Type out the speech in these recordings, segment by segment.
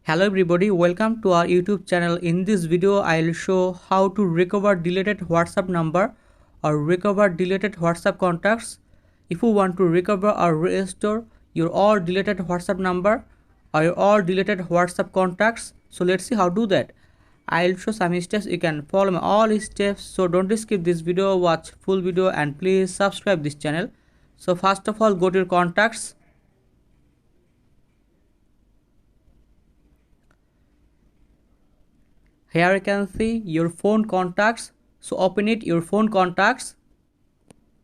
Hello everybody, welcome to our YouTube channel. In this video I'll show how to recover deleted WhatsApp number or recover deleted WhatsApp contacts. If you want to recover or restore your all deleted WhatsApp number or your all deleted WhatsApp contacts, so let's see how to do that. I'll show some steps. You can follow my all steps, so don't skip this video, watch full video and please subscribe this channel. So first of all, go to your contacts. Here you can see your phone contacts. So open it, your phone contacts,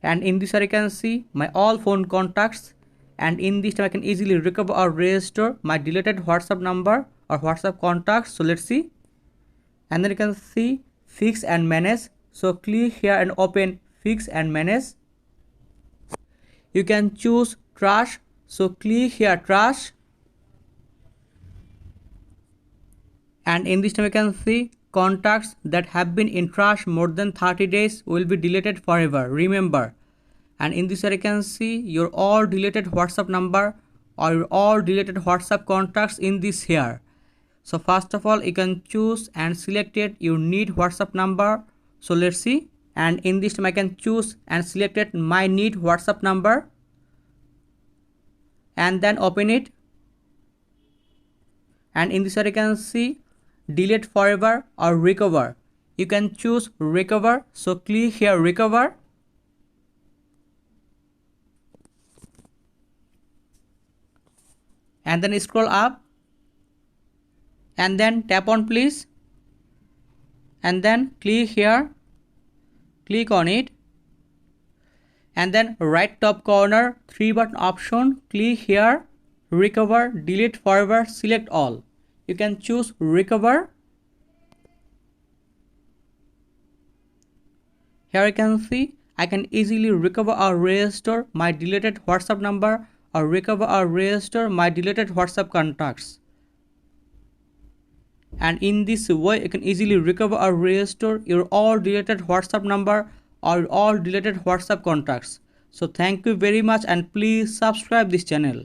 and in this area you can see my all phone contacts, and in this time I can easily recover or restore my deleted WhatsApp number or WhatsApp contacts. So let's see. And then you can see fix and manage. So click here and open fix and manage. You can choose trash. So click here trash. And in this time you can see contacts that have been in trash more than 30 days will be deleted forever, remember. And in this area you can see your all deleted WhatsApp number or your all deleted WhatsApp contacts in this here. So first of all you can choose and select it, you need WhatsApp number. So let's see. And in this time I can choose and select it, my need WhatsApp number, and then open it. And in this area you can see delete forever or recover. You can choose recover. So click here recover. And then scroll up. And then tap on please. And then click here. Click on it. And then right top corner 3 button option. Click here. Recover, delete forever, select all. You can choose recover. Here you can see I can easily recover or restore my deleted WhatsApp number or recover or restore my deleted WhatsApp contacts. And in this way you can easily recover or restore your all deleted WhatsApp number or all deleted WhatsApp contacts. So thank you very much and please subscribe this channel.